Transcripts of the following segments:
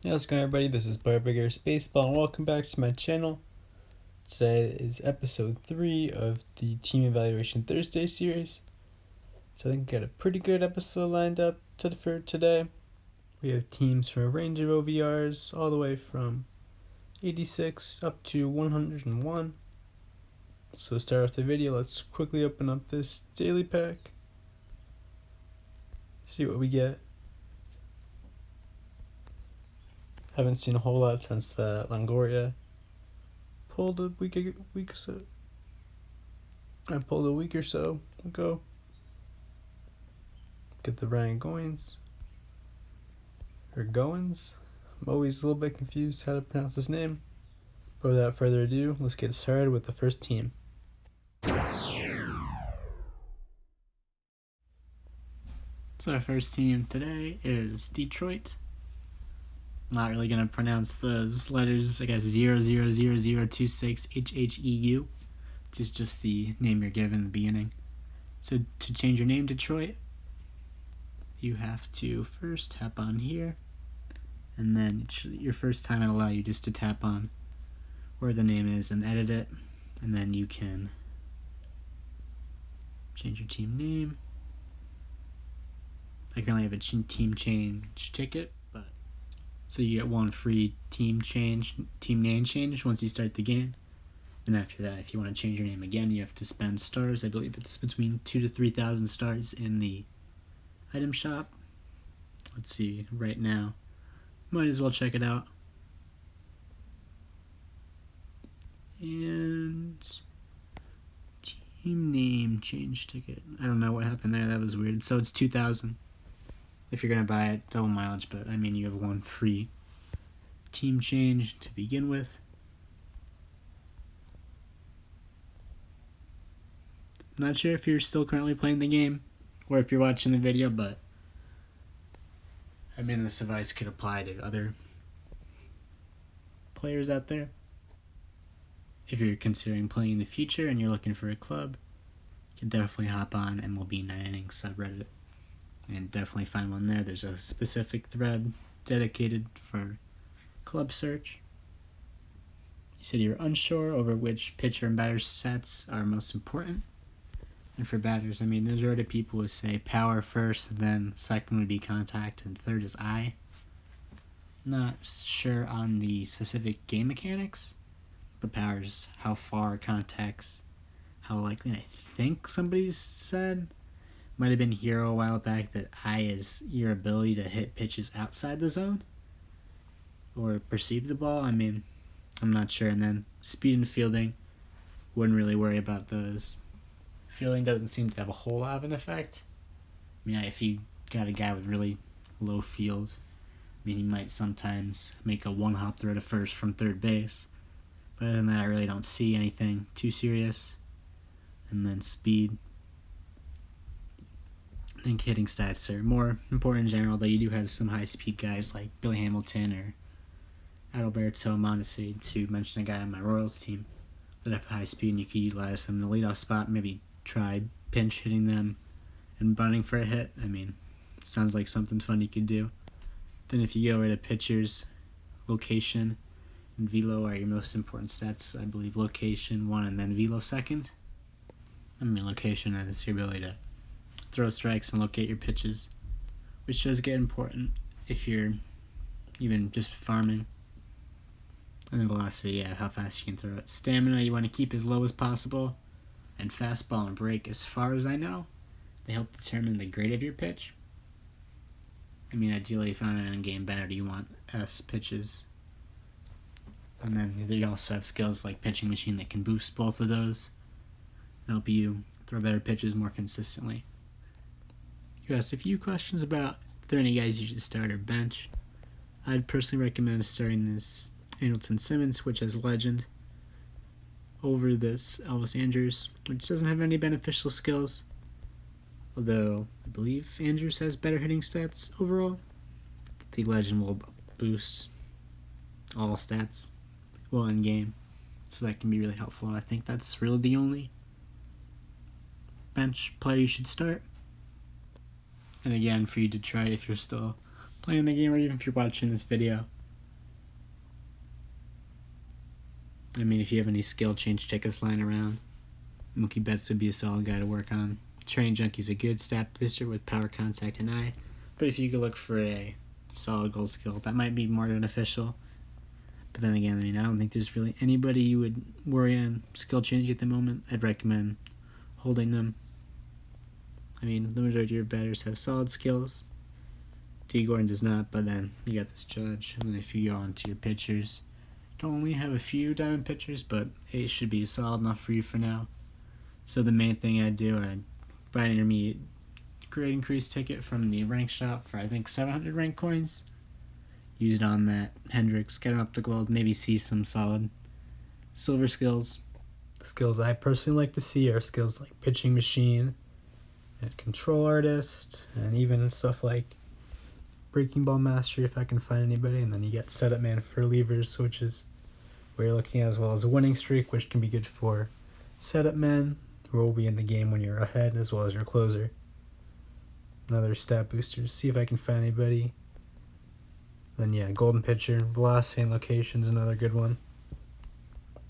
How's it going, everybody? This is Barbigerous Baseball, and welcome back to my channel. Today is episode 3 of the Team Evaluation Thursday series. So I think we got a pretty good episode lined up for today. We have teams from a range of OVRs, all the way from 86 up to 101. So to start off the video, let's quickly open up this daily pack, see what we get. Haven't seen a whole lot since the Longoria pulled a week or so. I pulled a week or so ago. Get the Ryan Goins. Or Goins. I'm always a little bit confused how to pronounce his name. But without further ado, let's get started with the first team. So our first team today is Detroit. Not really going to pronounce those letters, I guess 000026 HHEU, which is just the name you're given in the beginning. So to change your name, Detroit, you have to first tap on here, and then your first time it'll allow you just to tap on where the name is and edit it, and then you can change your team name. I currently have a team change ticket, but so you get one free team name change once you start the game. And after that, if you want to change your name again, you have to spend stars. I believe it's between 2,000 to 3,000 stars in the item shop. Let's see, right now. Might as well check it out. And team name change ticket. I don't know what happened there. That was weird. So it's 2,000. If you're going to buy it, double mileage, but I mean, you have one free team change to begin with. I'm not sure if you're still currently playing the game or if you're watching the video, but I mean, this advice could apply to other players out there. If you're considering playing in the future and you're looking for a club, you can definitely hop on MLB 9 Innings subreddit and definitely find one there. There's a specific thread dedicated for club search. You said you're unsure over which pitcher and batter sets are most important. And for batters, I mean, there's already people who say power first, then second would be contact, and third is eye. Not sure on the specific game mechanics, but power is how far, contacts, how likely. And I think somebody said, might have been Hero a while back, that eye is your ability to hit pitches outside the zone or perceive the ball. I mean, I'm not sure. And then speed and fielding, wouldn't really worry about those. Fielding doesn't seem to have a whole lot of an effect. I mean, if you got a guy with really low field, I mean, he might sometimes make a one-hop throw to first from third base. But other than that, I really don't see anything too serious. And then speed. I think hitting stats are more important in general, though you do have some high-speed guys like Billy Hamilton or Adalberto Mondesi, to mention a guy on my Royals team that have high speed and you could utilize them in the leadoff spot, maybe try pinch hitting them and bunting for a hit. I mean, sounds like something fun you could do. Then if you go right to pitchers, location and velo are your most important stats. I believe location 1 and then velo second. I mean, location is your ability to throw strikes and locate your pitches, which does get important if you're even just farming. And then velocity, yeah, how fast you can throw it. Stamina, you want to keep as low as possible. And fastball and break, as far as I know, they help determine the grade of your pitch. I mean, ideally, if on an in-game batter, you want S pitches. And then you also have skills like pitching machine that can boost both of those and help you throw better pitches more consistently. You asked a few questions about if there are any guys you should start or bench. I'd personally recommend starting this Andrelton Simmons, which has legend, over this Elvis Andrews, which doesn't have any beneficial skills. Although I believe Andrews has better hitting stats overall. The legend will boost all stats well in game, so that can be really helpful. And I think that's really the only bench player you should start. And again, for you to try, if you're still playing the game or even if you're watching this video, I mean, if you have any skill change tickets lying around, Mookie Betts would be a solid guy to work on. Training Junkie's a good stat booster with power, contact, and eye, but if you could look for a solid goal skill, that might be more beneficial. But then again, I mean, I don't think there's really anybody you would worry on skill change at the moment. I'd recommend holding them. I mean, the majority of your batters have solid skills. D. Gordon does not, but then you got this Judge. And then if you go on to your pitchers, you don't only have a few diamond pitchers, but 8 should be solid enough for you for now. So the main thing I'd do, I'd buy an intermediate grade increase ticket from the rank shop for I think 700 rank coins. Use it on that Hendricks, get him up to gold, maybe see some solid silver skills. The skills I personally like to see are skills like pitching machine and control artist, and even stuff like breaking ball mastery if I can find anybody. And then you get setup man for relievers, which is where you're looking at, as well as a winning streak, which can be good for setup men who will be in the game when you're ahead, as well as your closer. Another stat boosters, see if I can find anybody. Then yeah, golden pitcher, velocity and location is another good one.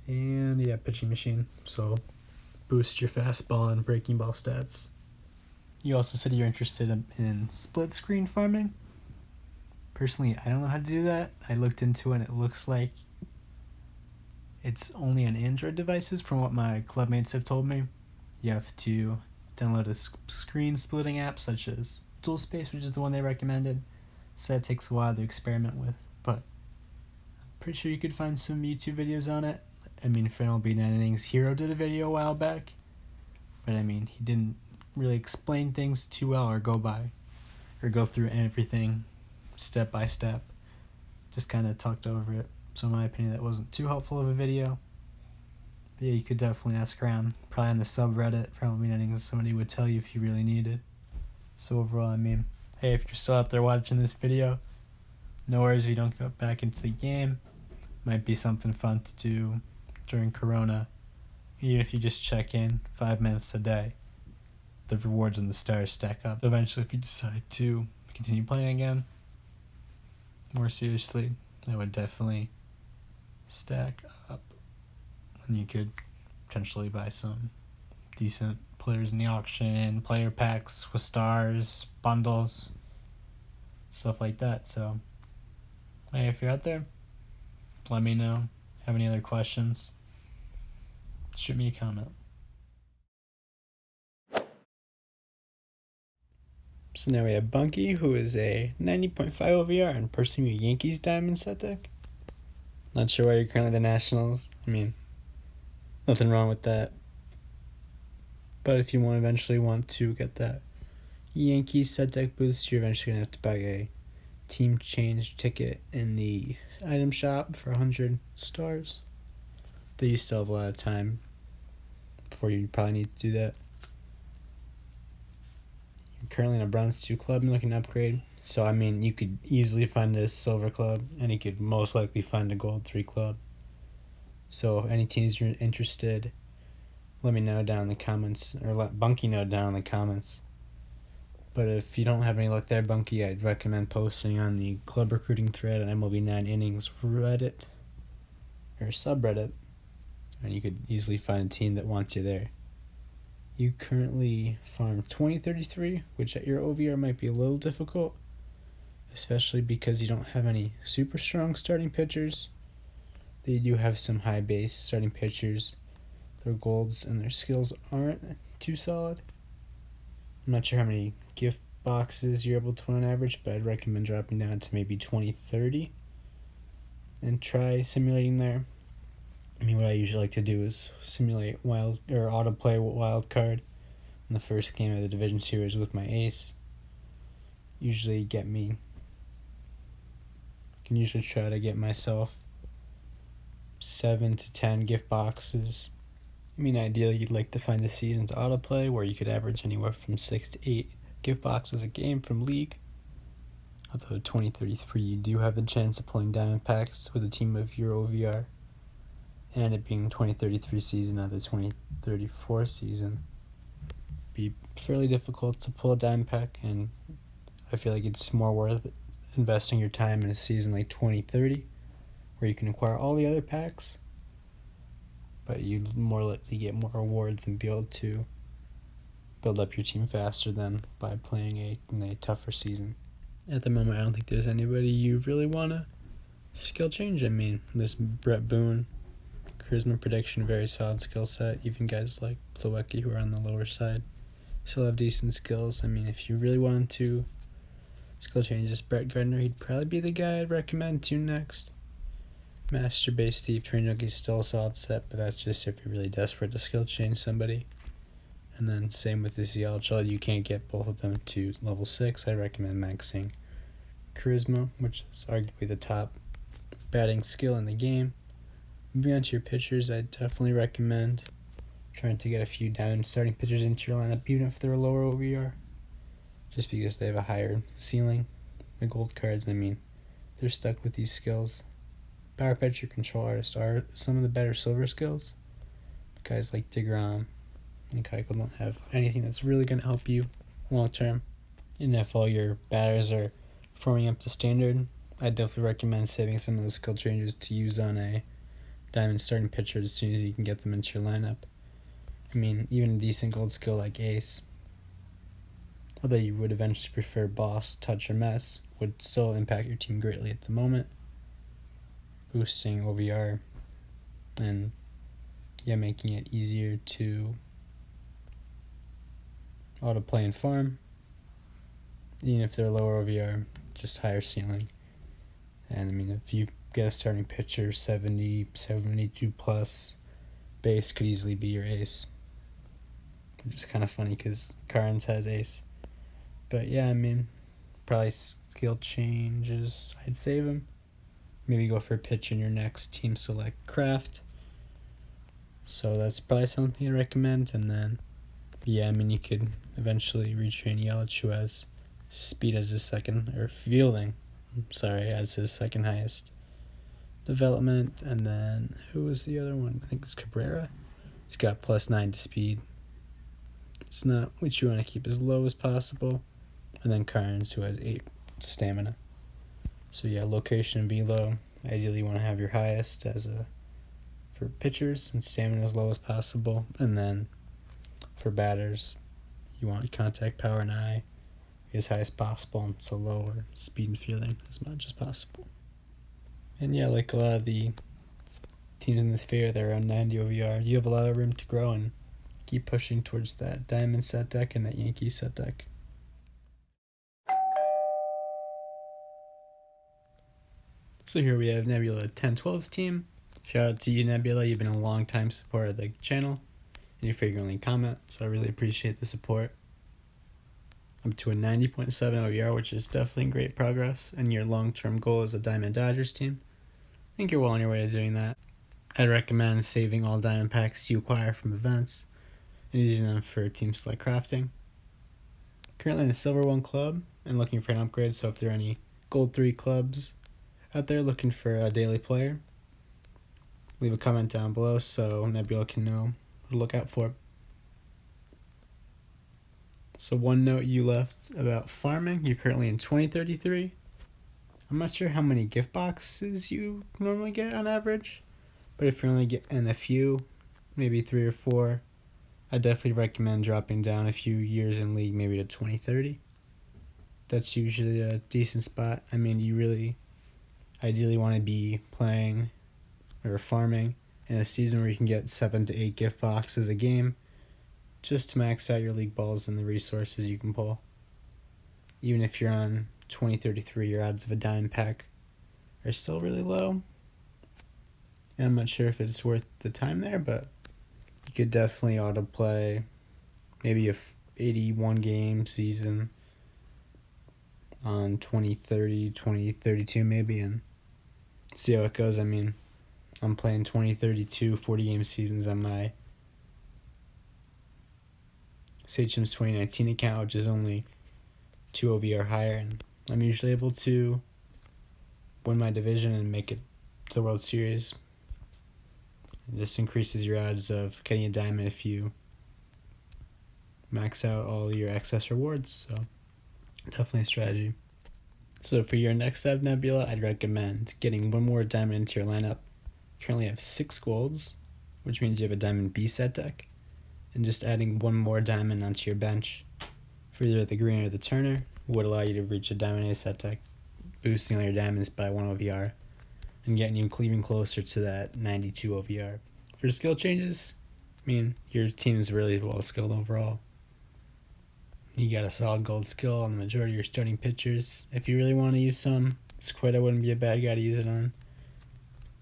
And yeah, pitching machine, so boost your fastball and breaking ball stats. You also said you're interested in split screen farming. Personally, I don't know how to do that. I looked into it and it looks like it's only on Android devices from what my clubmates have told me. You have to download a screen splitting app such as Dual Space, which is the one they recommended. So it takes a while to experiment with, but I'm pretty sure you could find some YouTube videos on it. I mean, for MLB 9 Innings, Hero did a video a while back, but I mean, he didn't really explain things too well or go through everything step by step. Just kind of talked over it. So in my opinion, that wasn't too helpful of a video. But yeah, you could definitely ask around, probably on the subreddit for MLB 9 Innings, somebody would tell you if you really needed. So overall, I mean, hey, if you're still out there watching this video, no worries if you don't go back into the game. Might be something fun to do during Corona, even if you just check in 5 minutes a day. The rewards and the stars stack up. So eventually, if you decide to continue playing again, more seriously, that would definitely stack up. And you could potentially buy some decent players in the auction, player packs with stars, bundles, stuff like that. So, hey, if you're out there, let me know. Have any other questions? Shoot me a comment. So now we have Bunkie, who is a 90.5 OVR and pursuing a Yankees diamond set deck. Not sure why you're currently the Nationals. I mean, nothing wrong with that. But if you eventually want to get that Yankees set deck boost, you're eventually going to have to buy a team change ticket in the item shop for 100 stars. Though you still have a lot of time before you probably need to do that. You're currently in a Bronze 2 club and looking to upgrade. So, I mean, you could easily find a Silver club, and you could most likely find a Gold 3 club. So, if any teams you're interested, let me know down in the comments, or let Bunkie know down in the comments. But if you don't have any luck there, Bunkie, I'd recommend posting on the club recruiting thread on MLB 9 Innings Reddit, or subreddit, and you could easily find a team that wants you there. You currently farm 2033, which at your OVR might be a little difficult, especially because you don't have any super strong starting pitchers. They do have some high base starting pitchers. Their golds and their skills aren't too solid. I'm not sure how many gift boxes you're able to win on average, but I'd recommend dropping down to maybe 2030 and try simulating there. I mean, what I usually like to do is simulate autoplay wild card in the first game of the division series with my ace. Usually can usually try to get myself 7 to 10 gift boxes. I mean, ideally, you'd like to find the season's autoplay where you could average anywhere from 6 to 8 gift boxes a game from league. Although 2033, you do have the chance of pulling diamond packs with a team of your OVR, and it being 2033 season out of the 2034 season, be fairly difficult to pull a diamond pack, and I feel like it's more worth investing your time in a season like 2030, where you can acquire all the other packs, but you more likely get more rewards and be able to build up your team faster than by playing in a tougher season. At the moment, I don't think there's anybody you really want to skill change. I mean, this Brett Boone, charisma prediction, very solid skill set. Even guys like Plawecki, who are on the lower side, still have decent skills. I mean, if you really wanted to skill change this Brett Gardner, he'd probably be the guy I'd recommend to next. Master Base Thief, Train Junkie's still a solid set, but that's just if you're really desperate to skill change somebody. And then same with the Yalchal, you can't get both of them to level 6. I recommend maxing Charisma, which is arguably the top batting skill in the game. Moving on to your pitchers, I definitely recommend trying to get a few diamond starting pitchers into your lineup, even if they're lower OVR, just because they have a higher ceiling. The gold cards, I mean, they're stuck with these skills. Power pitcher, control artist are some of the better silver skills. Guys like DeGrom and Keuchel don't have anything that's really going to help you long term. And if all your batters are performing up to standard, I definitely recommend saving some of those skill changes to use on a diamond starting pitcher as soon as you can get them into your lineup. I mean, even a decent gold skill like Ace, although you would eventually prefer Boss, Touch, or Mess, would still impact your team greatly at the moment, boosting OVR and making it easier to auto-play and farm. Even if they're lower OVR, just higher ceiling. And I mean, if you get a starting pitcher 70, 72 plus, base could easily be your ace. Which is kind of funny because Carnes has ace. But yeah, I mean, probably skill changes, I'd save him. Maybe go for a pitch in your next team select craft. So that's probably something I recommend. And then, yeah, I mean, you could eventually retrain Yelich, who has speed as his second, or fielding, as his second highest development. And then, who was the other one? I think it's Cabrera. He's got +9 to speed. It's not what you want to keep as low as possible. And then Carnes, who has 8 stamina. So yeah, location and velo. Ideally, you want to have your highest for pitchers and stamina as low as possible. And then for batters, you want contact power and eye as high as possible, and so lower speed and fielding as much as possible. And yeah, like a lot of the teams in this sphere, they're around 90 OVR. You have a lot of room to grow and keep pushing towards that Diamond set deck and that Yankee set deck. So here we have Nebula 1012's team. Shout out to you, Nebula. You've been a long time supporter of the channel, and you frequently comment, so I really appreciate the support. Up to a 90.7 OVR, which is definitely great progress, and your long-term goal is a Diamond Dodgers team. I think you're well on your way to doing that. I'd recommend saving all Diamond packs you acquire from events and using them for team select crafting. Currently in a Silver 1 club and looking for an upgrade, so if there are any Gold 3 clubs out there looking for a daily player, leave a comment down below so Nebula can know what to look out for. So one note you left about farming, you're currently in 2033. I'm not sure how many gift boxes you normally get on average, but if you're only getting a few, maybe 3 or 4, I definitely recommend dropping down a few years in league, maybe to 2030. That's usually a decent spot. I mean, you really ideally want to be playing or farming in a season where you can get 7 to 8 gift boxes a game, just to max out your league balls and the resources you can pull. Even if you're on 2033, your odds of a diamond pack are still really low. And I'm not sure if it's worth the time there, but you could definitely autoplay maybe a 81 game season on 2030, 2032 maybe, and see how it goes. I mean, I'm playing 2032 40 game seasons on my Sachem's 2019 account, which is only 2 OVR higher, and I'm usually able to win my division and make it to the World Series. It just increases your odds of getting a diamond if you max out all your excess rewards, so definitely a strategy. So for your next step, Nebula, I'd recommend getting one more diamond into your lineup. You currently have 6 golds, which means you have a Diamond B set deck, and just adding one more diamond onto your bench for either the green or the Turner would allow you to reach a Diamond A set deck, boosting all your diamonds by 1 OVR and getting you even closer to that 92 OVR. For skill changes, I mean, your team is really well skilled overall. You got a solid gold skill on the majority of your starting pitchers. If you really want to use some, Squid wouldn't be a bad guy to use it on.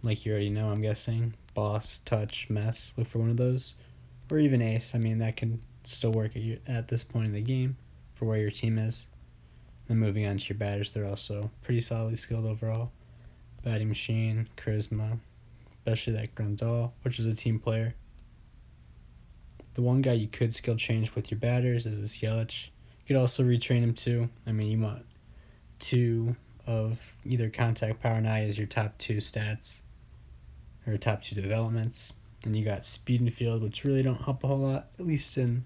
Like you already know, I'm guessing. Boss, Touch, Mess, look for one of those. Or even Ace, I mean, that can still work at this point in the game for where your team is. Then moving on to your batters, they're also pretty solidly skilled overall. Batting machine, charisma, especially that Grandal, which is a team player. The one guy you could skill change with your batters is this Yelich. You could also retrain him too. I mean, you want 2 of either contact, power, and eye as your top 2 stats, or top 2 developments. And you got speed and field, which really don't help a whole lot, at least in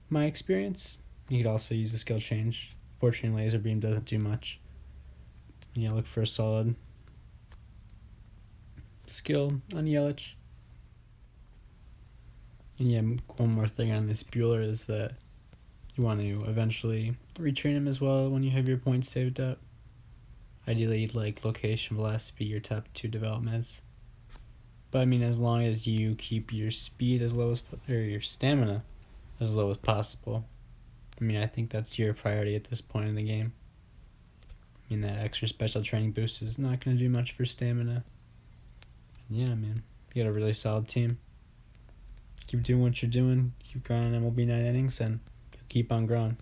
my experience. You could also use a skill change. Fortunately, laser beam doesn't do much. And you look for a solid skill on Yelich. And yeah, one more thing on this Bueller is that you want to eventually retrain him as well when you have your points saved up. Ideally, you'd like location, velocity, your top 2 developments. But I mean, as long as you keep your speed as low as, or your stamina as low as possible. I mean, I think that's your priority at this point in the game. I mean, that extra special training boost is not going to do much for stamina. And yeah, man, you got a really solid team. Keep doing what you're doing. Keep growing MLB 9 innings, and keep on growing.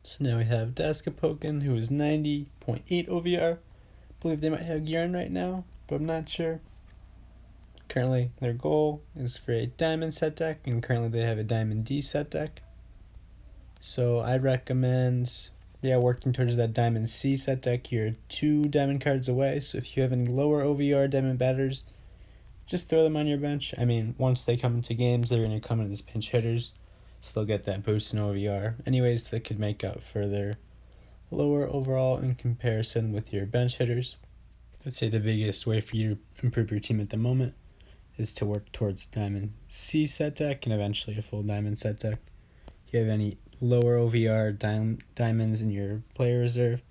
So now we have Aska, who is 90.8 OVR. I believe they might have Garen right now, but I'm not sure. Currently, their goal is for a Diamond set deck, and currently they have a Diamond D set deck. So I'd recommend, working towards that Diamond C set deck. You're 2 Diamond cards away, so if you have any lower OVR Diamond batters, just throw them on your bench. I mean, once they come into games, they're going to come in as pinch hitters, so they'll get that boost in OVR. Anyways, that could make up for their lower overall in comparison with your bench hitters. I'd say the biggest way for you to improve your team at the moment is to work towards Diamond C set deck and eventually a full Diamond set deck. If you have any lower OVR diamonds in your player reserve,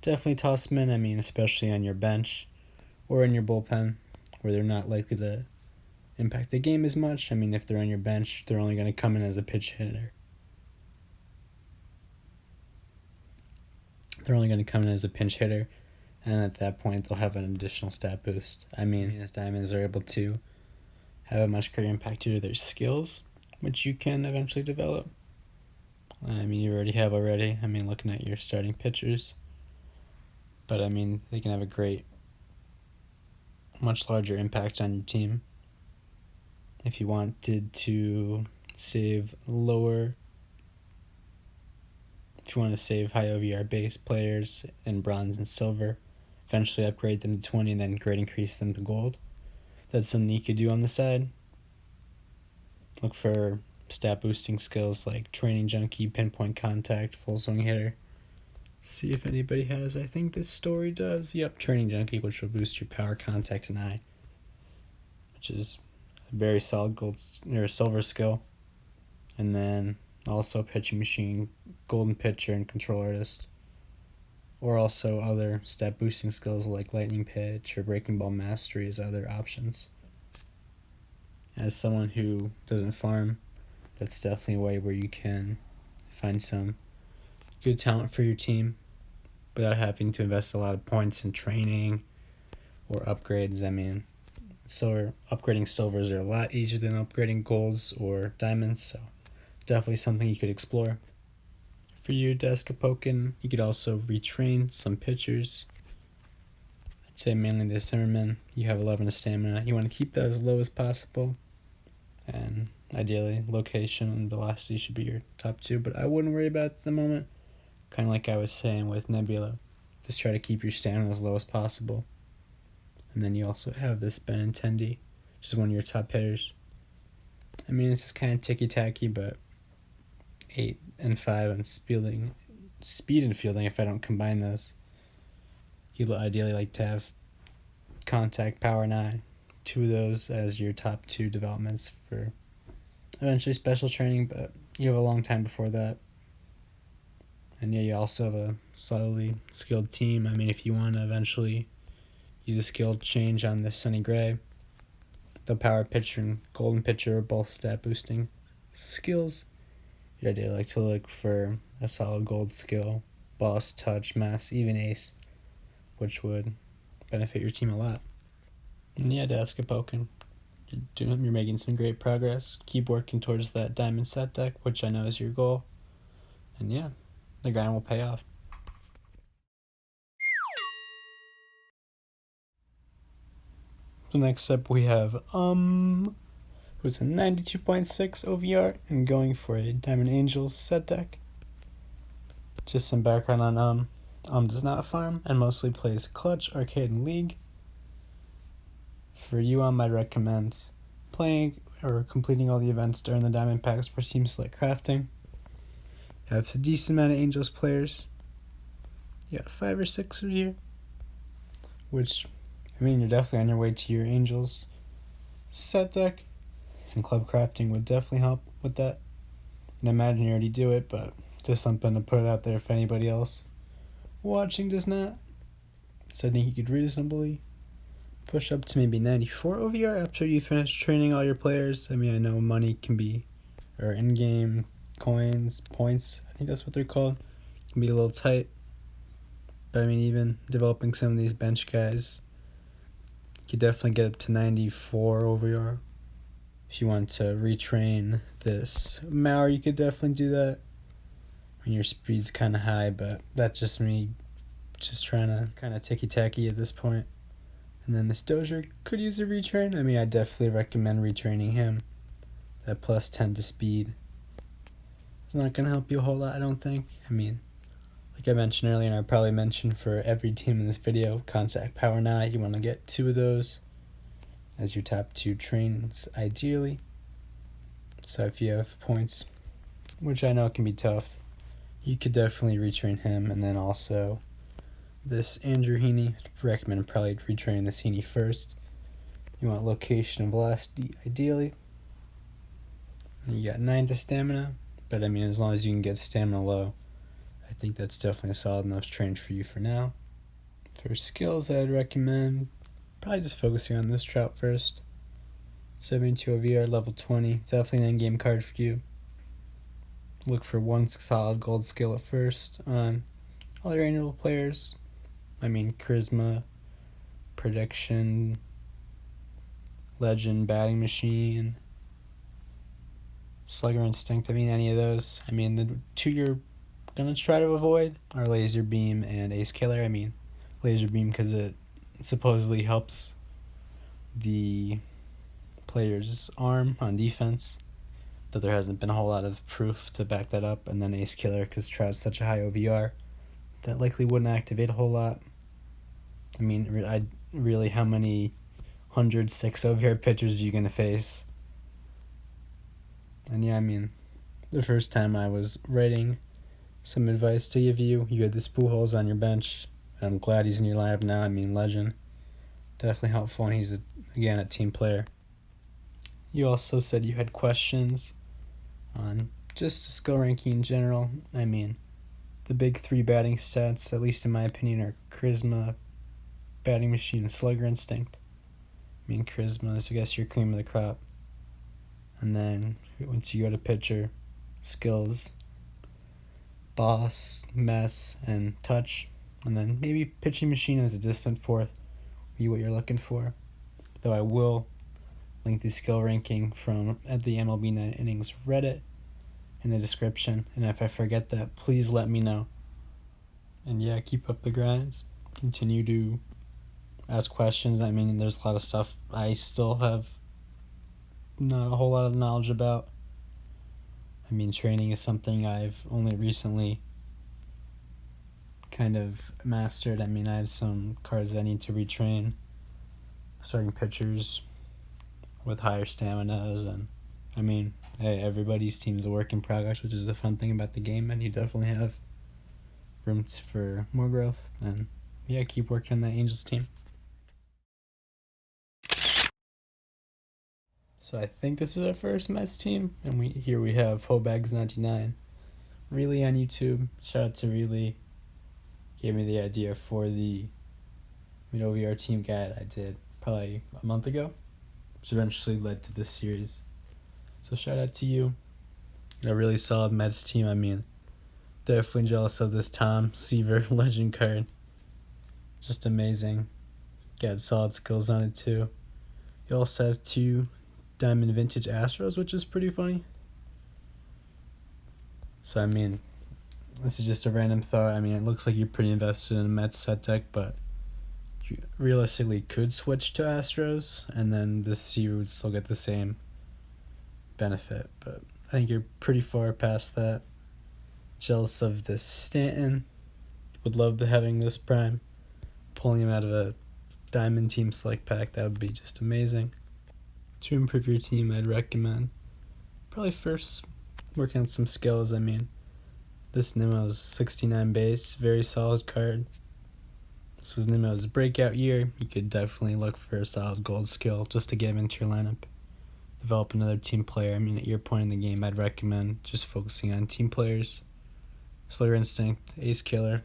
definitely toss them in. I mean, especially on your bench or in your bullpen, where they're not likely to impact the game as much. I mean, if they're on your bench, they're only going to come in as a pitch hitter. They're only going to come in as a pinch hitter, and at that point, they'll have an additional stat boost. I mean, as diamonds are able to have a much greater impact due to their skills, which you can eventually develop. I mean, you already have already. I mean, looking at your starting pitchers. But, I mean, they can have a great, much larger impact on your team. If you wanted to save high OVR base players in bronze and silver, eventually upgrade them to 20 and then grade increase them to gold, that's something you could do on the side. Look for stat boosting skills like training junkie, pinpoint contact, full swing hitter. See if anybody has. I think this story does. Yep, training junkie, which will boost your power, contact, and eye, which is a very solid silver skill. And then also pitching machine, golden pitcher, and control artist. Or also other stat boosting skills like lightning pitch or breaking ball mastery as other options. As someone who doesn't farm, that's definitely a way where you can find some good talent for your team without having to invest a lot of points in training or upgrades. I mean, upgrading silvers are a lot easier than upgrading golds or diamonds, so definitely something you could explore. For you, Descapokin, you could also retrain some pitchers. I'd say mainly the Zimmerman. You have 11 of stamina. You want to keep that as low as possible. And ideally, location and velocity should be your top 2, but I wouldn't worry about it at the moment. Kind of like I was saying with Nebula. Just try to keep your stamina as low as possible. And then you also have this Benintendi, which is one of your top hitters. I mean, this is kind of ticky-tacky, but 8 and 5 on speed and fielding if I don't combine those. You'd ideally like to have contact, power 9. 2 of those as your top 2 developments for eventually special training, but you have a long time before that. And yeah, you also have a solidly skilled team. I mean, if you want to eventually use a skill change on this Sonny Gray, the power pitcher and golden pitcher are both stat boosting skills. You'd ideally like to look for a solid gold skill, boss, touch, mass, even ace, which would benefit your team a lot. And yeah, to Aska poking. You're making some great progress. Keep working towards that diamond set deck, which I know is your goal. And yeah, the grind will pay off. So next up we have who's a 92.6 OVR and going for a Diamond Angels set deck. Just some background on does not farm and mostly plays Clutch, Arcade, and League. For you, I'd recommend playing or completing all the events during the Diamond Packs for Team Select Crafting. You have a decent amount of Angels players. You got 5 or 6 over here, which, I mean, you're definitely on your way to your Angels set deck, and Club Crafting would definitely help with that. And I imagine you already do it, but just something to put out there if anybody else watching does not. So I think you could reasonably push up to maybe 94 OVR after you finish training all your players. I mean, I know money can be, or in-game coins, points, I think that's what they're called, can be a little tight. But I mean, even developing some of these bench guys, you could definitely get up to 94 OVR. If you want to retrain this Mauer, you could definitely do that. I mean, your speed's kind of high, but that's just me just trying to kind of ticky-tacky at this point. And then this Dozier could use a retrain. I mean, I definitely recommend retraining him. That plus 10 to speed. It's not going to help you a whole lot, I don't think. I mean, like I mentioned earlier, and I probably mentioned for every team in this video, contact, power 9, you want to get 2 of those as your top 2 trains, ideally. So if you have points, which I know can be tough, you could definitely retrain him. And then also this Andrew Heaney, recommend probably retraining this Heaney first. You want location and velocity, ideally. And you got 9 to stamina, but I mean, as long as you can get stamina low, I think that's definitely a solid enough train for you for now. For skills, I'd recommend probably just focusing on this trout first. 72 OVR, level 20, definitely an in-game card for you. Look for 1 solid gold skill at first on all your annual players. I mean, Charisma, Prediction, Legend, Batting Machine, Slugger Instinct. I mean, any of those. I mean, the 2 you're going to try to avoid are Laser Beam and Ace Killer. I mean, Laser Beam because it supposedly helps the player's arm on defense, though there hasn't been a whole lot of proof to back that up. And then Ace Killer because Trout's such a high OVR that likely wouldn't activate a whole lot. I mean, how many 106 OVR pitchers are you going to face? And yeah, I mean, the first time I was writing some advice to give you, you had this Pujols on your bench. I'm glad he's in your lineup now. I mean, legend. Definitely helpful, and he's, again, a team player. You also said you had questions on just skill ranking in general. I mean, the big 3 batting stats, at least in my opinion, are Charisma, Batting Machine, and Slugger Instinct. I mean, Charisma is, I guess, your cream of the crop. And then once you go to pitcher, skills, boss, mess, and touch. And then maybe pitching machine as a distant 4th be what you're looking for. Though I will link the skill ranking from at the MLB 9 Innings Reddit in the description. And if I forget that, please let me know. And yeah, keep up the grind. Continue to ask questions. I mean, there's a lot of stuff I still have not a whole lot of knowledge about. I mean, training is something I've only recently kind of mastered. I mean, I have some cards that I need to retrain. Starting pitchers with higher staminas, and I mean, hey, everybody's team's a work in progress, which is the fun thing about the game, and you definitely have room for more growth. And yeah, keep working on that Angels team. So I think this is our first Mets team, and we have Hobags99. Really on YouTube. Shout out to Really. Gave me the idea for the OVR team guide I did probably a month ago, which eventually led to this series. So shout out to you. A really solid Mets team. I mean, definitely jealous of this Tom Seaver legend card. Just amazing. Got solid skills on it too. You also have 2 Diamond Vintage Astros, which is pretty funny. So I mean, this is just a random thought. I mean, it looks like you're pretty invested in a Mets set deck, but you realistically could switch to Astros, and then the Seaver would still get the same benefit. But I think you're pretty far past that. Jealous of this Stanton. Would love the having this prime. Pulling him out of a Diamond Team Select pack, that would be just amazing. To improve your team, I'd recommend probably first working on some skills. I mean, this Nemo's 69 base, very solid card. This was Nemo's breakout year. You could definitely look for a solid gold skill just to get him into your lineup. Develop another team player. I mean, at your point in the game, I'd recommend just focusing on team players. Slugger Instinct, Ace Killer,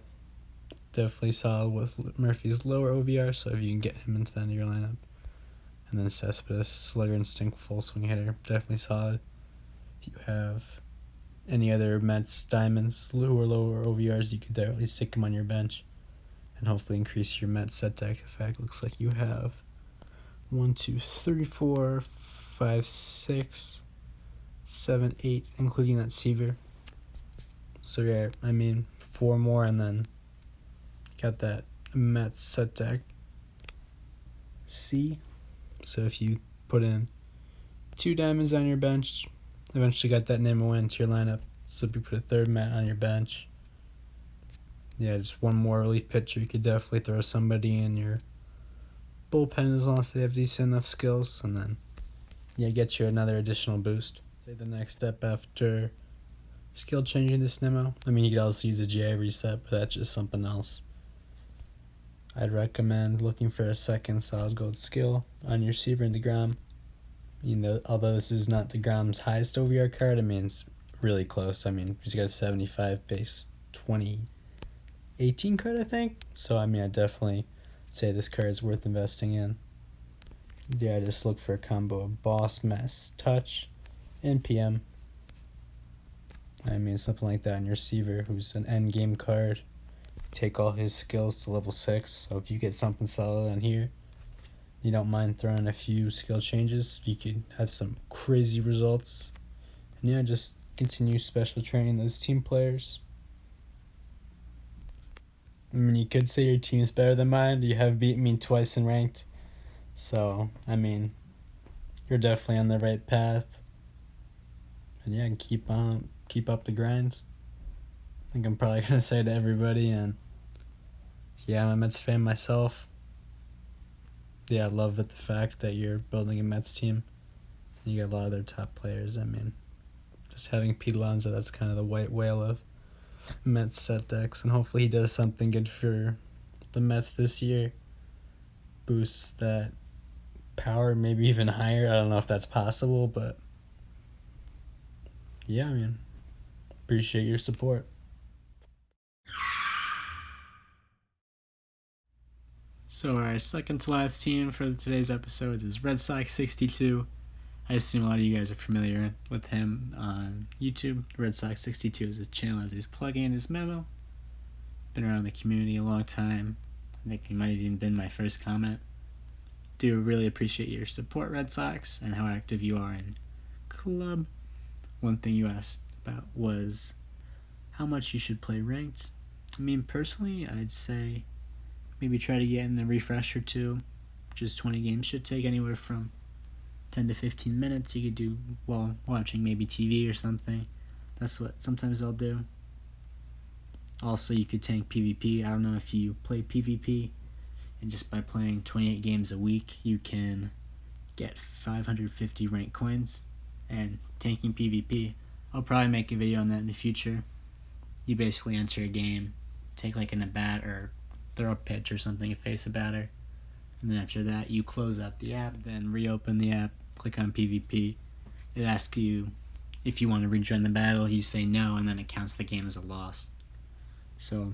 definitely solid with Murphy's lower OVR, so if you can get him into the end of your lineup. And then Cespedes, Slugger Instinct, full swing hitter, definitely solid. If you have any other Mets diamonds who are lower OVRs, you could definitely stick them on your bench and hopefully increase your Mets set deck effect. Looks like you have 1, 2, 3, 4, 5, 6, 7, 8, including that Seaver. So yeah, I mean 4 more, and then got that Mets set deck C. So if you put in 2 diamonds on your bench, eventually got that Nemo into your lineup. So if you put a 3rd Met on your bench, yeah, just 1 more relief pitcher, you could definitely throw somebody in your bullpen as long as they have decent enough skills, and then yeah, get you another additional boost. Say the next step after skill changing this Nemo. I mean, you could also use a GI reset, but that's just something else. I'd recommend looking for a second solid gold skill on your Seaver and DeGrom. You know, although this is not DeGrom's highest OVR card, I mean, it's really close. I mean, he's got a 75 base 2018 card, I think. So, I mean, I definitely say this card is worth investing in. Yeah, just look for a combo of Boss, Mess, Touch, and PM. I mean, something like that on your Seaver, who's an end game card. Take all his skills to level 6. So if you get something solid on here, you don't mind throwing a few skill changes, you could have some crazy results. And yeah, just continue special training those team players. I mean, you could say your team is better than mine. You have beaten me twice in ranked. So, I mean, you're definitely on the right path. And yeah, keep up the grinds. I think I'm probably going to say to everybody, and yeah, I'm a Mets fan myself. Yeah, I love the fact that you're building a Mets team. You got a lot of their top players. I mean, just having Pete Alonso, that's kind of the white whale of Mets set decks, and hopefully he does something good for the Mets this year. Boosts that power maybe even higher. I don't know if that's possible, but yeah, I mean, appreciate your support. So our second to last team for today's episode is Red Sox 62. I assume a lot of you guys are familiar with him on YouTube. Red Sox 62 is his channel as he's plugging in his memo. Been around the community a long time. I think he might have even been my first comment. Do really appreciate your support, Red Sox, and how active you are in club. One thing you asked about was how much you should play ranked. I mean, personally, I'd say maybe try to get in a refresh or 2. Just 20 games should take anywhere from 10 to 15 minutes. You could do while watching maybe TV or something. That's what sometimes I'll do. Also, you could tank PvP. I don't know if you play PvP, and just by playing 28 games a week, you can get 550 rank coins. And tanking PvP, I'll probably make a video on that in the future. You basically enter a game, take like an at-bat or throw a pitch or something and face a batter. And then after that, you close out the app, then reopen the app, click on PvP, it asks you if you want to rejoin the battle. You say no, and then it counts the game as a loss. So,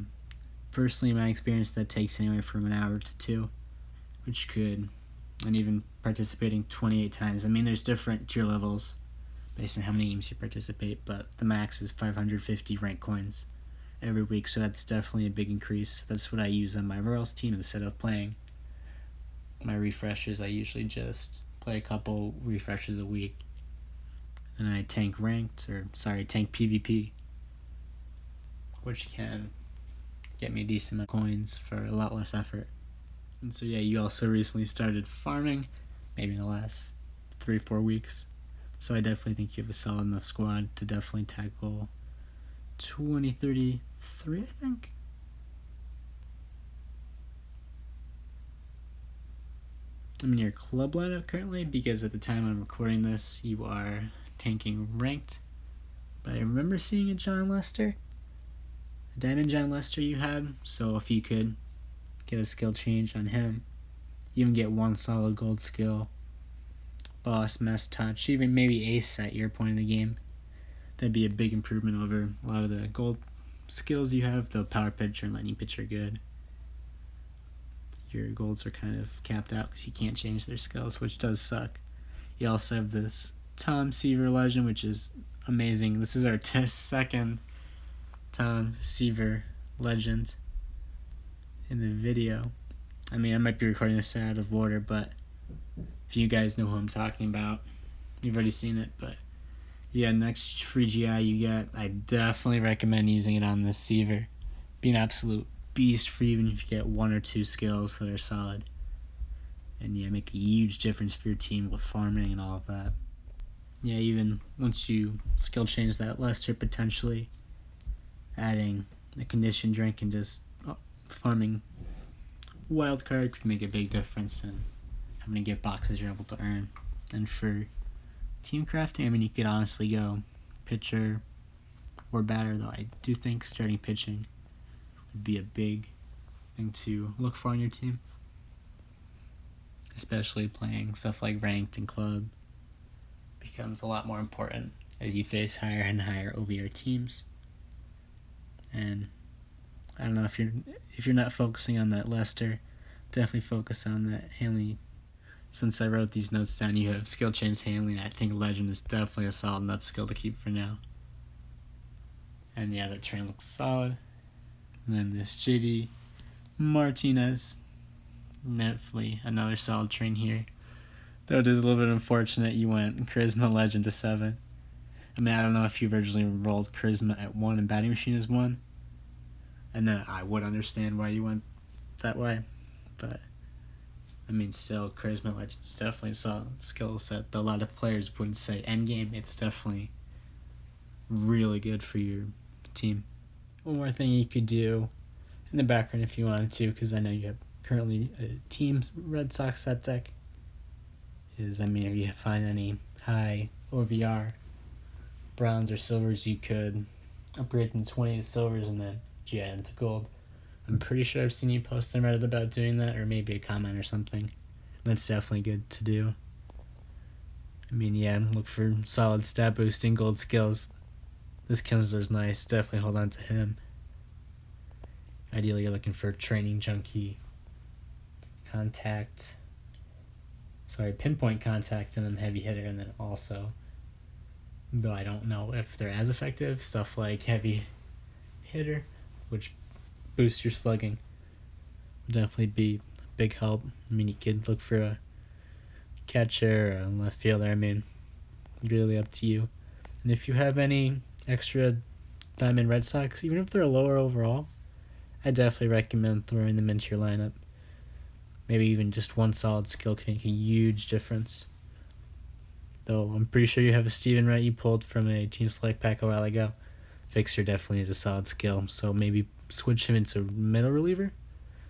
personally, in my experience, that takes anywhere from an hour to 2, which could, and even participating 28 times. I mean, there's different tier levels based on how many games you participate, but the max is 550 rank coins every week, so that's definitely a big increase. That's what I use on my Royals team instead of playing my refreshes. I usually just play a couple refreshes a week. And I tank tank PvP, which can get me a decent amount of coins for a lot less effort. And so yeah, you also recently started farming, maybe in the last 3-4 weeks. So I definitely think you have a solid enough squad to definitely tackle 2033, I think. I'm in your club lineup currently because at the time I'm recording this, you are tanking ranked. But I remember seeing a John Lester, a Diamond John Lester you had. So if you could get a skill change on him, even get one solid gold skill, boss, mess touch, even maybe ace at your point in the game, that'd be a big improvement over a lot of the gold skills you have. The power pitcher and lightning pitcher are good. Your golds are kind of capped out because you can't change their skills, which does suck. You also have this Tom Seaver legend, which is amazing. This is our second Tom Seaver legend in the video. I mean, I might be recording this out of order, but if you guys know who I'm talking about, you've already seen it. But yeah, next free GI you get, I definitely recommend using it on this Seaver. Be an absolute beast for even if you get 1 or 2 skills that are solid. And yeah, make a huge difference for your team with farming and all of that. Yeah, even once you skill change that Lester, potentially adding a condition drink and just farming wild card could make a big difference in how many gift boxes you're able to earn. And for team crafting, I mean, you could honestly go pitcher or batter, though I do think starting pitching would be a big thing to look for on your team, especially playing stuff like ranked and club becomes a lot more important as you face higher and higher OBR teams. And I don't know, if you're not focusing on that Lester, definitely focus on that Hanley. Since I wrote these notes down, you have skill change Hanley, and I think legend is definitely a solid enough skill to keep for now. And yeah, that train looks solid. And then this JD Martinez, definitely another solid train here. Though it is a little bit unfortunate you went Charisma Legend to 7. I mean, I don't know if you originally rolled Charisma at 1 and Batting Machine as 1. And then I would understand why you went that way. But, I mean, still, Charisma Legend is definitely a solid skill set. Though a lot of players wouldn't say endgame. It's definitely really good for your team. One more thing you could do in the background if you wanted to, because I know you have currently a Team Red Sox set deck, is, I mean, if you find any high OVR bronze or silvers, you could upgrade from 20 to silvers and then GI into gold. I'm pretty sure I've seen you post on Reddit about doing that, or maybe a comment or something. That's definitely good to do. I mean, yeah, look for solid stat boosting gold skills. This Kinsler's nice. Definitely hold on to him. Ideally, you're looking for training junkie, pinpoint contact, and then heavy hitter, and then also, though I don't know if they're as effective, stuff like heavy hitter, which boosts your slugging, would definitely be a big help. I mean, you could look for a catcher or a left fielder. I mean, really up to you. And if you have any extra Diamond Red Sox, even if they're lower overall, I definitely recommend throwing them into your lineup. Maybe even just one solid skill can make a huge difference. Though I'm pretty sure you have a Steven Wright you pulled from a Team Select pack a while ago. Fixer definitely is a solid skill, so maybe switch him into middle reliever,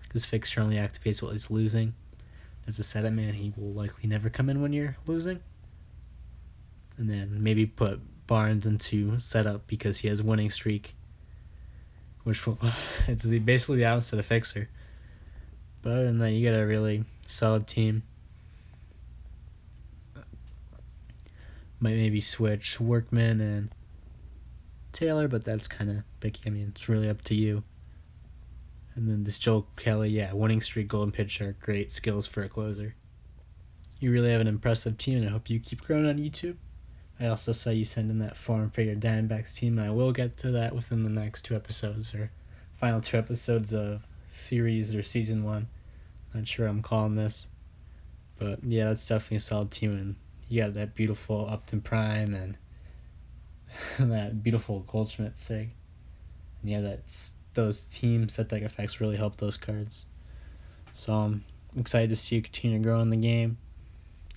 because Fixer only activates while he's losing. As a setup man, he will likely never come in when you're losing. And then maybe put Barnes into setup because he has a winning streak, which will, it's basically the opposite of Fixer. But other than that, you got a really solid team. Might maybe switch Workman and Taylor, but that's kind of picky. I mean, it's really up to you. And then this Joel Kelly, winning streak, golden pitcher, great skills for a closer. You really have an impressive team, and I hope you keep growing on YouTube. I also saw you send in that form for your Diamondbacks team, and I will get to that within the next 2 episodes, or final 2 episodes of series or season 1. Not sure I'm calling this. But yeah, that's definitely a solid team, and you got that beautiful Upton Prime and that beautiful Goldschmidt sig. And yeah, those team set deck effects really help those cards. So I'm excited to see you continue to grow in the game.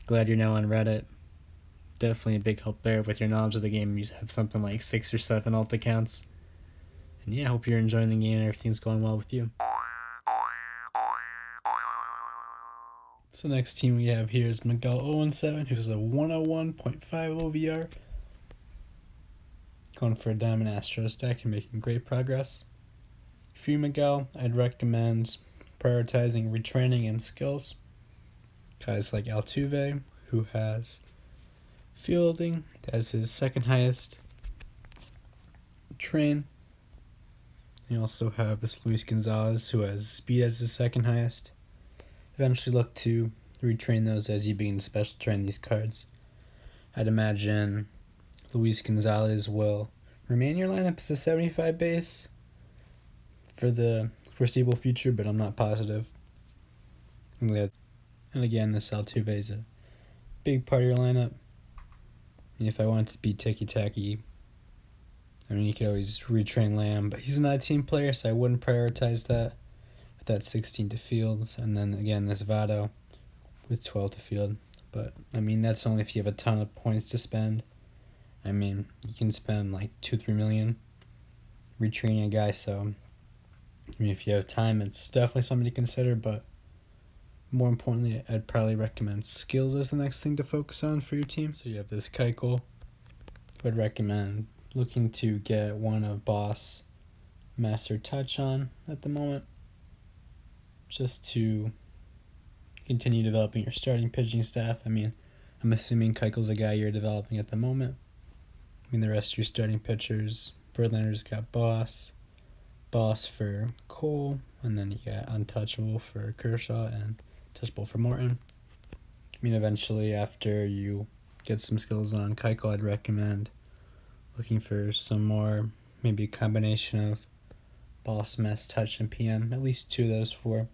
Glad you're now on Reddit. Definitely a big help there with your knowledge of the game. You have something like 6 or 7 alt accounts. And yeah, I hope you're enjoying the game and everything's going well with you. So the next team we have here is Miguel 017, who's a 101.5 OVR. Going for a Diamond Astros deck and making great progress. For you, Miguel, I'd recommend prioritizing retraining and skills. Guys like Altuve, who has fielding as his second highest train. You also have this Luis Gonzalez, who has speed as his second highest. Eventually look to retrain those as you begin to special train these cards. I'd imagine Luis Gonzalez will remain in your lineup as a 75 base for the foreseeable future, but I'm not positive. And again, this Altuve is a big part of your lineup. And if I want to be ticky-tacky, I mean, you could always retrain Lamb, but he's not a team player, so I wouldn't prioritize that. That 16 to field, and then again this Votto with 12 to field. But I mean, that's only if you have a ton of points to spend. I mean, you can spend like 2-3 million retraining a guy, so I mean, if you have time, it's definitely something to consider. But more importantly, I'd probably recommend skills as the next thing to focus on for your team. So you have this Keuchel. I'd recommend looking to get one of Boss Master Touch on at the moment, just to continue developing your starting pitching staff. I mean, I'm assuming Keuchel's a guy you're developing at the moment. I mean, the rest of your starting pitchers, Verlander's got Boss for Cole, and then you got Untouchable for Kershaw and Touchable for Morton. I mean, eventually, after you get some skills on Keuchel, I'd recommend looking for some more, maybe a combination of Boss, Mess, Touch, and PM, at least 2 of those 4.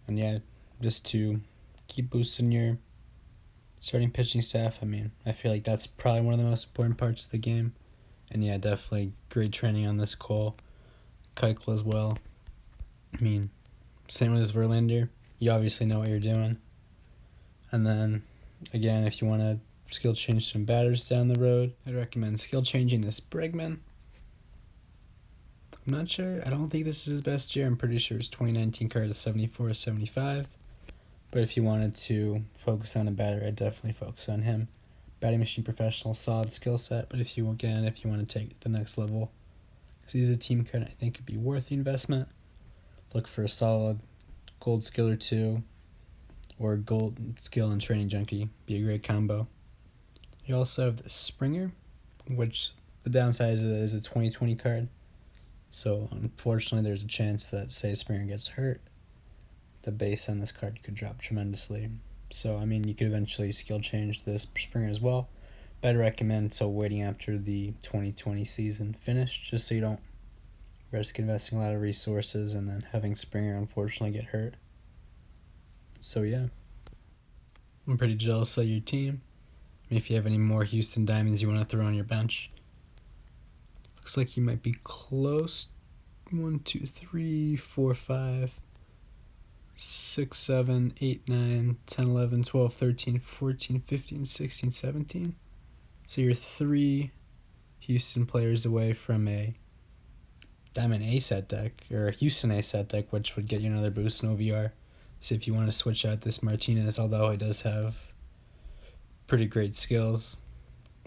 And yeah, just to keep boosting your starting pitching staff. I mean, I feel like that's probably one of the most important parts of the game. And yeah, definitely great training on this Cole. Keuchel as well. I mean, same with Verlander. You obviously know what you're doing. And then, again, if you want to skill change some batters down the road, I'd recommend skill changing this Bregman. I'm not sure. I don't think this is his best year. I'm pretty sure his 2019 card is 74 or 75. But if you wanted to focus on a batter, I'd definitely focus on him. Batting Machine Professional, solid skill set. But if you want to take it to the next level, because he's a team card, I think it'd be worth the investment. Look for a solid gold skill or 2, or gold skill and training junkie. Be a great combo. You also have the Springer, which the downside is that it is a 2020 card. So, unfortunately, there's a chance that, say, Springer gets hurt, the base on this card could drop tremendously. So, I mean, you could eventually skill change this Springer as well. But I'd recommend waiting after the 2020 season finished, just so you don't risk investing a lot of resources and then having Springer, unfortunately, get hurt. So, yeah. I'm pretty jealous of your team. I mean, if you have any more Houston Diamonds you want to throw on your bench. Looks like you might be close. 1, 2, 3, 4, 5, 6, 7, 8, 9, 10, 11, 12, 13, 14, 15, 16, 17. So you're 3 Houston players away from a Diamond A set deck, or a Houston A set deck, which would get you another boost in OVR. So if you want to switch out this Martinez, although he does have pretty great skills,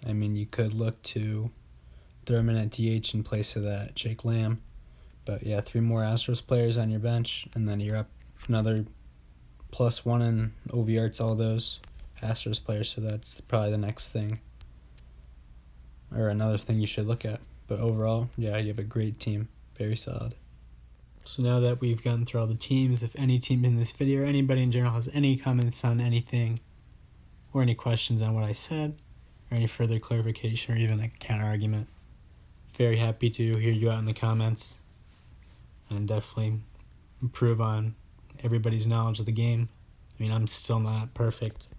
I mean, you could look to throw him in at DH in place of that Jake Lamb. But yeah, 3 more Astros players on your bench, and then you're up another +1 in OVR to all those. Astros player, so that's probably the next thing. Or another thing you should look at. But overall, yeah, you have a great team. Very solid. So now that we've gone through all the teams, if any team in this video or anybody in general has any comments on anything or any questions on what I said or any further clarification or even a counter argument, very happy to hear you out in the comments and definitely improve on everybody's knowledge of the game. I mean, I'm still not perfect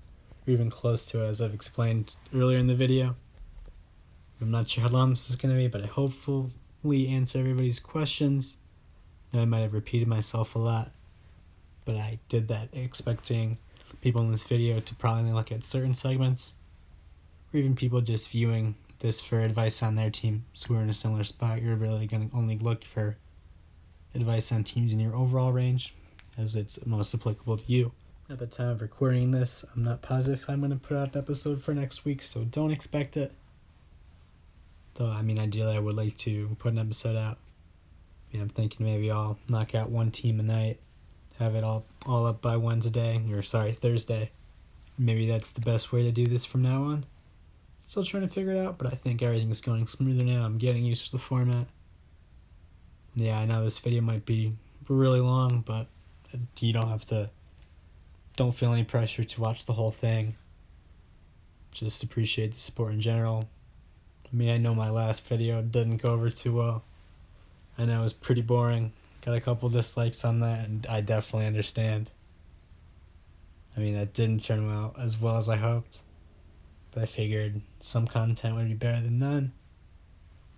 or even close to it, as I've explained earlier in the video. I'm not sure how long this is going to be, but I hopefully answer everybody's questions. I might have repeated myself a lot, but I did that expecting people in this video to probably only look at certain segments, or even people just viewing this for advice on their team. So we're in a similar spot. You're really going to only look for advice on teams in your overall range, as it's most applicable to you. At the time of recording this, I'm not positive if I'm going to put out an episode for next week, so don't expect it. Though, I mean, ideally I would like to put an episode out. I'm thinking maybe I'll knock out one team a night, have it all up by Thursday. Maybe that's the best way to do this from now on. Still trying to figure it out, but I think everything's going smoother now. I'm getting used to the format. Yeah, I know this video might be really long, but you don't feel any pressure to watch the whole thing. Just appreciate the support in general. I mean, I know my last video didn't go over too well. I know it was pretty boring. Got a couple dislikes on that, and I definitely understand. I mean, that didn't turn out as well as I hoped. But I figured some content would be better than none.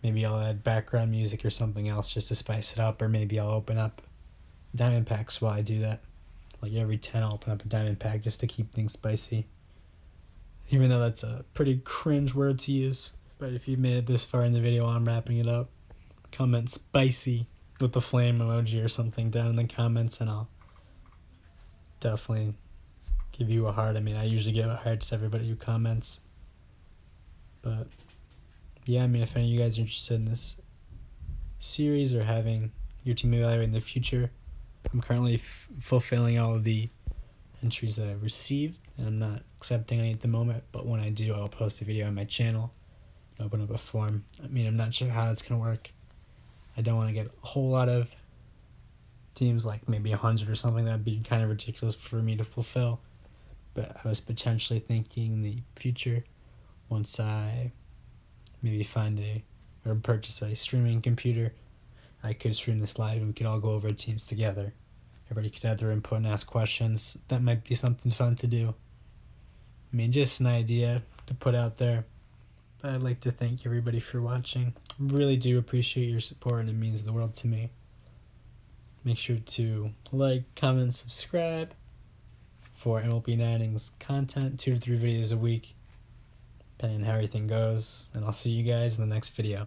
Maybe I'll add background music or something else just to spice it up, or maybe I'll open up diamond packs while I do that. Like every 10 I'll open up a diamond pack just to keep things spicy. Even though that's a pretty cringe word to use. But if you've made it this far in the video while I'm wrapping it up, comment spicy with the flame emoji or something down in the comments, and I'll definitely give you a heart. I mean, I usually give hearts to everybody who comments. But yeah, I mean, if any of you guys are interested in this series or having your team evaluated in the future, I'm currently fulfilling all of the entries that I've received, and I'm not accepting any at the moment, but when I do, I'll post a video on my channel and open up a form. I mean, I'm not sure how that's going to work. I don't want to get a whole lot of teams, like maybe 100 or something. That'd be kind of ridiculous for me to fulfill. But I was potentially thinking in the future, once I maybe purchase a streaming computer, I could stream this live and we could all go over teams together. Everybody could have their input and ask questions. That might be something fun to do. I mean, just an idea to put out there. But I'd like to thank everybody for watching. Really do appreciate your support, and it means the world to me. Make sure to like, comment, subscribe for MLB Innings content, 2 to 3 videos a week, depending on how everything goes. And I'll see you guys in the next video.